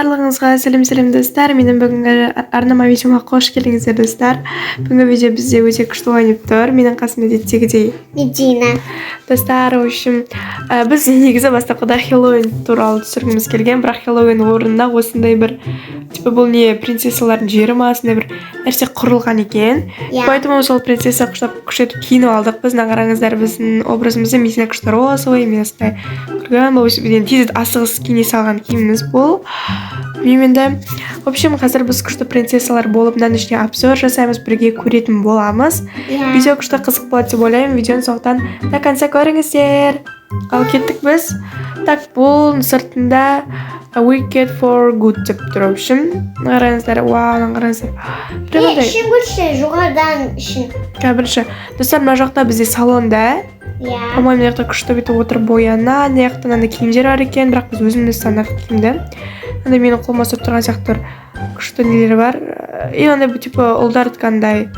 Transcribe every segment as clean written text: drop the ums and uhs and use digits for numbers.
Барлығыңызға сәлем достар. Менің бүгінгі арнама видеома қош келдіңіздер достар. Бүгінгі видео бізде өте күшті ойнап тұр. Менің қасымда әдеттегідей Медина. Достар, в общем, біз негізі бастапқыда Хэллоуин туралы түсіргіміз келген, бірақ Хэллоуин орнында осындай бір бұл не принцессалардың жері ма, осындай бір нәрсе құрылған екен. Поэтому сол принцесса күшетіп киініп алдық. Біздің қараңыздар, біздің образымызды Медина күшті розовый, мен осындай көрген, бұл тез асығыс киіне салған киіміміз бұл. Білмеймін. В общем, қазір біз күшті принцессалар болып, мынаның ішіне обзор жасаймыз, бірге көретін боламыз. Видео күшті қызық болады деп ойлаймын. Видеоны сондықтан до конца көріңіздер. Ал кеттік біз. Так, бұл сыртында Wicked for good деп тұр. В общем, қараңыздар. Вау, қараңыздар. Ішін бірінші, жоғардан ішін. Бірінші. Достар, мына жақта бізде салонда. По-моему, мына жақта күшті бүйтіп отырып бояна. Мына жақта мынандай киімдер бар екен, бірақ біз өзіміз стандарт киімді. Андай менің қолыма ұстап тұрған сияқты күшті нелер бар. И андай типа ұлдар қандай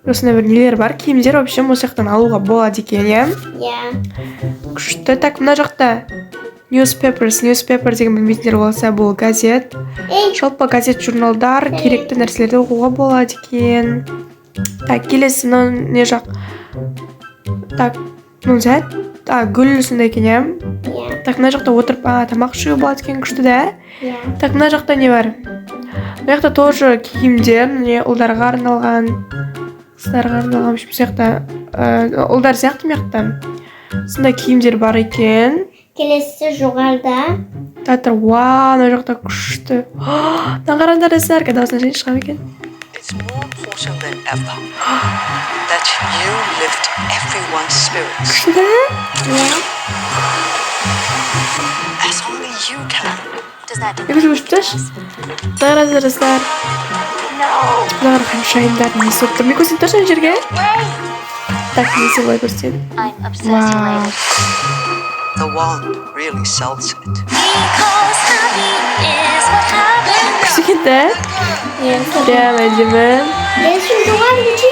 осындай бір нелер бар, киімдер. В общем, осы жақтан алуға болады екен, күшті. Так, мына жақта Newspaper деген білмейтіндер болса, бұл газет. Жалпы газет, журналдар, керекті нәрселерді оқуға болады екен. Так, келесі не жақ. Так, гүл сондай екен, Так, мына жақта отырып тамақ ішуге болады екен, күшті да. Так, мына жақта не бар? Мына жақта тоже киімдер, ұлдарға арналған, қыздарға арналған, осы жақта ұлдар сияқты мына жақта. Сондай киімдер бар екен. Келесі жоғарда. Татыр, вау, мына жақта күшті. Мына қараңдар достар, дауысына жайын шығам екен. It's more important than ever that you lift everyone's spirits. Күшті да? As only you can. Екінші өшіптіш? Қараңдар достар. Бұлар қаншайымдар несі өп тұр. Мен көзін тұршы жерге? Так, несі былай көрсетеді. Вау. The one really sells it. Күшті кетті? Прям әдемі. Келесі жоғар көші.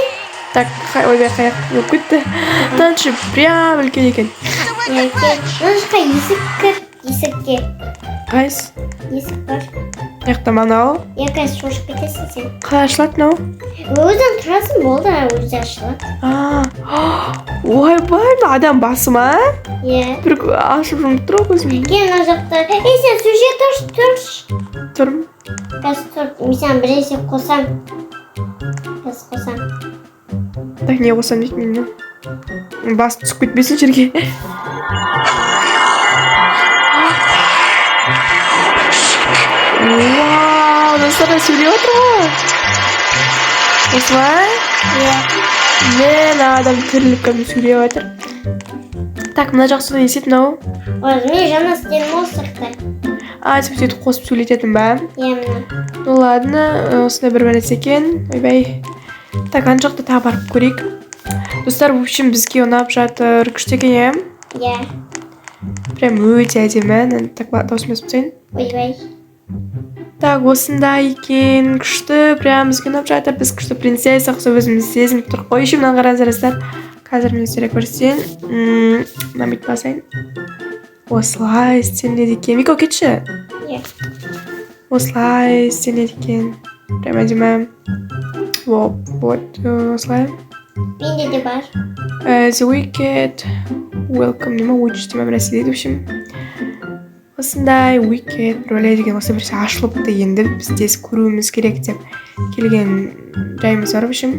Так, ойбай қаяқ өп кетті. Таншы прям үлкен екен. Мынашқа есік кір, есікке. Қайс? Есік бар. Яқта манау. Қазір шошып кетесің сен. Қалай ашылады мынау? Өзің тұрасың болды, өзі ашылады. Ойбай, адам басы ма? Бір ашып жұмып тұр көзім. Кен ана жақта. Сен сюжет тұршы. Тұрмын. Қазір тұр. Мен саған бір есе қосам. Қазір қосам. Так, не қосам дейді мені. Басы түсіп кетпесін жерге. Вау, достар, сөйлеп отыр ғой. Осылай? Мен адам тіріліп кәдімгі сөйлеп отыр. Так, мына жақсыда не істейді мынау? Мен жаңа істедім ол сыртта. Сөйтіп қосып сөйлететін ба? Мына. Ну ладно, осындай бір нәрсе екен. Ойбай. Так, ана жақта тағы барып көрейік. Достар, в общем, бізге ұнап жатыр. Күшті екен, Прям өте әдемі. Так, дауысым өсіп түсейін. Ойбай. Так, осындай екен. Күшті, прям бізге ұнап жатыр. Біз күшті принцесса, өзіміз сезініп тұрық қой. Еще мынаны қараңыздар. Қазір мен өздері көрсетейін. Мына бүйтіп басайын. Осылай істелінеді екен. Мико, кетші. Осылай істелінеді екен. Прям әдемі. Вот, осылай. Менде де бар. The Wicked Welcome нема өтіш демем нәрсе дейді, в общем. Осындай Wicked бір ойлайды екен, осы бірсе ашылыпты енді біз тез көруіміз керек деп келген жайымыз бар, в общем.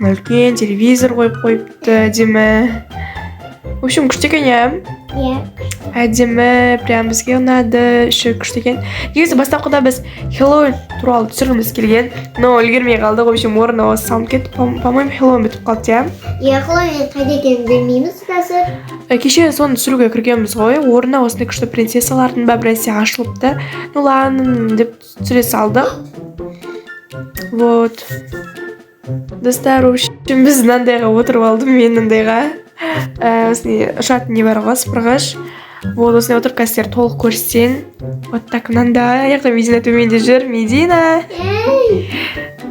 Үлкен телевизор қойыпты, әдемі. В общем, күшті екен, әдемі, прям бізге ұнады, үші күшті екен. Негізі бастапқыда біз Хэллоуин туралы түсіргіміз келген, но үлгермей қалдық. В общем, орнына осы салынып кетті. По-моему, Хэллоуин бітіп қалды, Хэллоуин қайда екенін білмейміз қазір. Кеше соны түсіруге кіргенбіз ғой, орнына осындай күшті принцессалардың ба бір нәрсе ашылыпты. Ну ладно деп түсіре салдық. Вот. Достар, в общем, біз мынандайға отырып алдым, мен мынандайға. Осындай ұшатын не бар ғой, сыпырғыш. Вот, осындай отырып қазір толық көрсетсең. Вот так, мынандай. Аяқта Медина төменде жүр. Медина.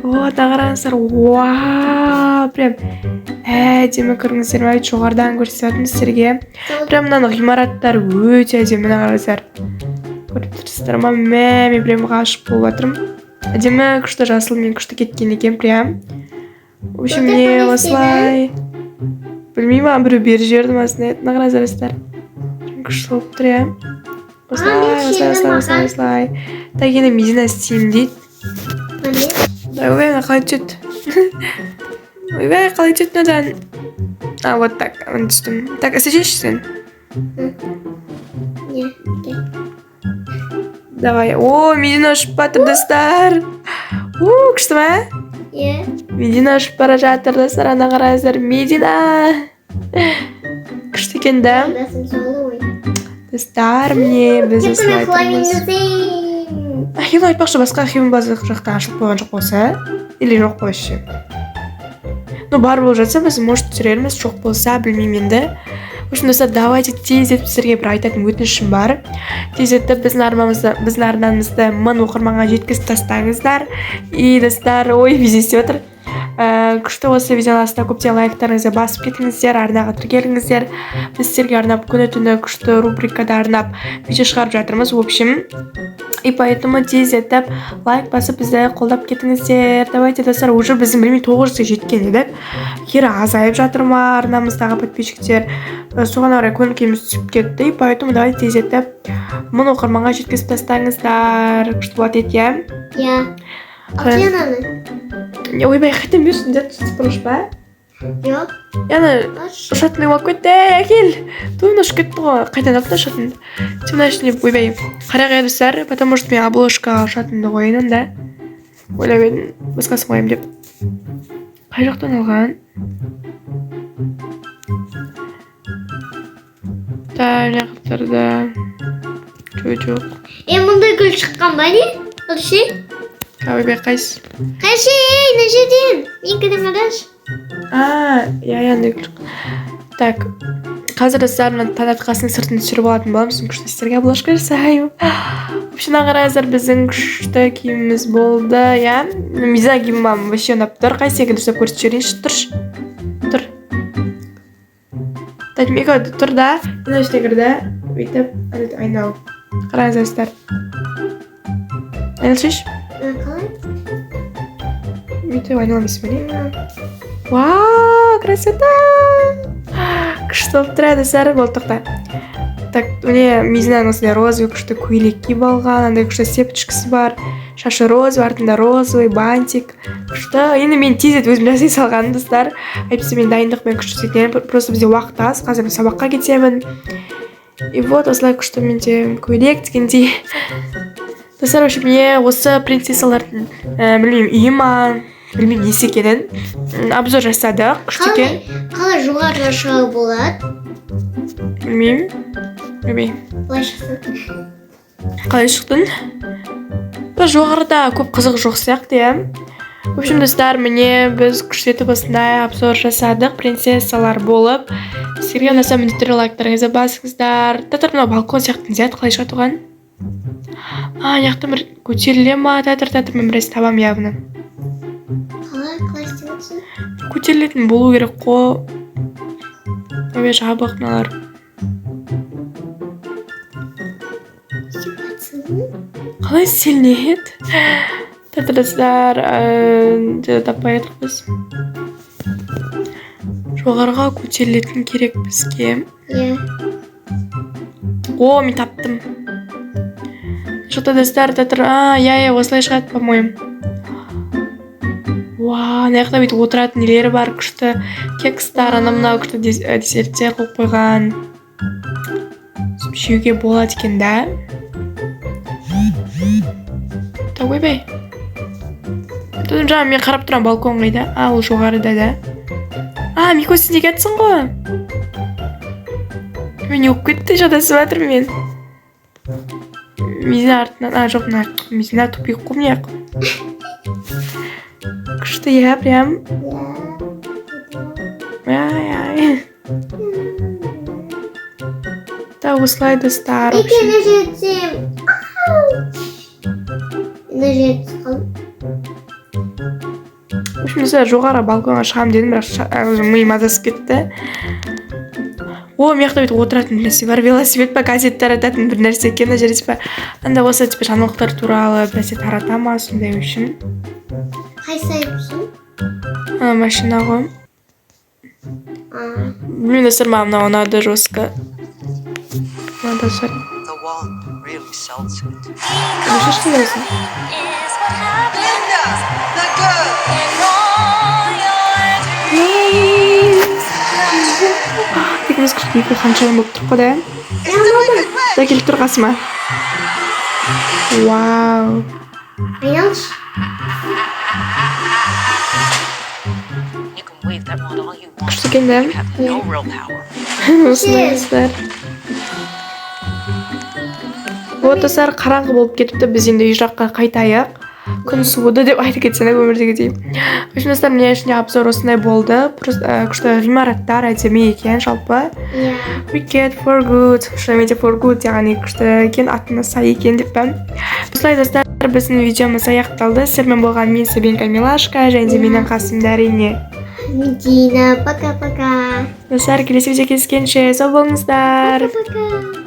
Вот, қараңыздар. Вау, прям әдемі көріңіздер ме? Жоғарыдан көрсететін сіздерге. Прям мынаны ғимараттар өте әдемі, қараңыздар. көріп тұрсыздар ма, мен прям ғашық болып жатырмын. Әдемі күшті жасыл мен күшті кеткен екен прям. В общем, не осылай. Білмеймін, біреу бері жерді ма осындай. Нағыразарыстар. Күшті болып тұр, иә. Осылай. Так, енді Медина істеймін дейді. Ойбай, қалай түседі? Ойбай, қалай түседі надан? А, вот так, оны түстім. Так, істеші сен? Давай. О, Медина ұшып батыр, достар. Күшті ма? Медина ұшып бара жатыр, достар, ана қарайыздар. Медина. Күшті екен, да? Достар, міне, біз осылай тұрмыз. Ахилу айтпақшы, басқа Ахилу базы жақтан ашылып қойған жоқ болса? Или жоқ қойшы? Ну, бар болып жатса, біз может түсірерміз, жоқ болса, білмеймін енді. В общем, достар, давайте тездетіп сіздерге бір айтатын өтінішім бар. Тездетіп біздің арнамызды 1000 оқырманға жеткізіп тастаңыздар. И, достар, ой, везде істеп отыр. Күшті осы видеоның астына көптеген лайктарыңызды басып кетіңіздер, арнаға тіркеліңіздер. Біз сіздерге арнап күні-түні күшті рубрикада арнап видео шығарып жатырмыз. В общем, и поэтому тездетіп лайк басып бізді қолдап кетіңіздер. Давайте, достар, уже біздің 900-ге жеткен едік. Кері азайып жатыр ма арнамыздағы подписчиктер? Соған орай көңіл-күйіміз түсіп кетті. И поэтому давайте тездетіп 1000 оқырманға жеткізіп тастаңыздар. Күшті болады еді, иә? Алкенаны? Ойбай, қайтан берсін, деді сыпырыш ба? Жоқ. Яны, ұшатының болып кетті, әкел. Тойын ұшып кетті ғой, қайтан алып та ұшатын. Темна ішіне, ойбай, қарағай достар, потому что мен обложкаға ұшатынды қойынын да. Ойлап едім, басқасын қойым деп. Қай жақтан алған? Да, міне қаптарда. Жоқ. Мұндай гүл шыққан ба не? Қылшы? Ойбай, қайсы? Қайшы, мына жерден. Мен кідім ағаш. Янды күлік. Так, қазір достар таңатқасының сыртын түсіріп алатын боламыз. Күшті істерге обложка жасаймын. В общем, ағарайыздар, біздің күшті киіміміз болды, я? Миза киімім мам вообще ұнап тұр. Қай секілді ұстап көрсетіп жіберейінші. Тұршы. Тұр. Так, мега тұр да. Мен іште кірді. Өйтіп, айналып. Қараңыздар достар. Айналшыш? Қалай? Өйтіп айналамыз мені. Вау, красота! Күшті болып тұрады, достар, болды тоқта. Так, міне Мизинаның осындай розовый күшті көйлек киіп алған, андай күшті септішкісі бар. Шашы розовый, артында розовый, бантик. Күшті. Енді мен тезет өзім жасай салғаным, достар. Әйтпесе мен дайындықпен күшті істейтін. Просто бізде уақыт аз, қазір мен сабаққа кетемін. И вот осылай күшті менде көйлек дегендей. Достар, вообще мне осы принцессалардың, білмеймін, үйіма, білмеймін, несі екенін обзор жасадық. Күшті екен. Қалай жоғарыға шығу болады? Білмеймін. Қалай шықтың? Қалай шықтың? Жоғарыда көп қызық жоқ сияқты, иә. В общем, достар, міне біз күштетіп осындай обзор жасадық. Принцессалар болып. Сіздерге ұнаса міндетті лайктарыңызды басыңыздар. Татар, мынау балкон сияқты зят қалай шығады оған? Яқтан бір көтеріле ма? Татар, мен біраз табам явно. Қалай істемексің? Көтерілетін болу керек қо. Өбе жабық мыналар. Қалай істелінеді? Татарыздар, таппай едік біз. Жоғарға көтерілетін керек бізге. О, мен таптым. Шықты достар, татар, осылай шығады, по-моему. Вау, наяқта бүйтіп отыратын нелері бар, күшті кекстар, анамынау күшті десерттер қойып қойған. Жеуге болады екен, да? Так, ойбай. Тұдым жаңа мен қарап тұрам балкон қайда? Ол жоғарыда, да? Мико сен де кәтсің ғой? Мен өп кетті жадасы батыр мен. Мизина артынан, жоқ, мизина тупик қой мияқ. Күшті, я прям. Да, осылай достар. Екені жетсем. Не жетсі қалым. В общем, жоғары балконға шығам дедім, бірақ миым азасып кетті. О, мен жақта бүйтіп отыратын бір нәрсе бар. Велосипед па, газет тарататын бір нәрсе екен, мына жерде типа анда осы типа жаңалықтар туралы бір нәрсе тарата ма, сондай үшін. қайсы айыпсың? Машина ғой. Блин, достар, маған мынау ұнады жестко. Достар. The one really sells it. Неше что дейсің? Linda, the girl. Тегіміз күшті қаншайым болып тұр қой да? It's the wicked witch. Да келіп тұр қасыма. Вау. айналшы. You can wave that wand all you want. Күшті екен да? You have no real power. Осындай достар. Вот достар, қараңғы болып кетіпті, біз енді үй жаққа қайтайық. Күн суыды деп айтып кетсең өмірдегідей. В общем, достар, міне ішінде обзор осындай болды. Просто күшті ғимараттар әдемі екен жалпы. Иә. Wicked for good. Шынаменде for good яғни күшті екен, атына сай екен деп пәм. Осылай достар, біздің видеомыз аяқталды. Сіздермен болған мен Сабинка Милашка және де менің қасымда әрине Дина, пока-пока. Достар, келесі видео кездескенше сау болыңыздар. Пока.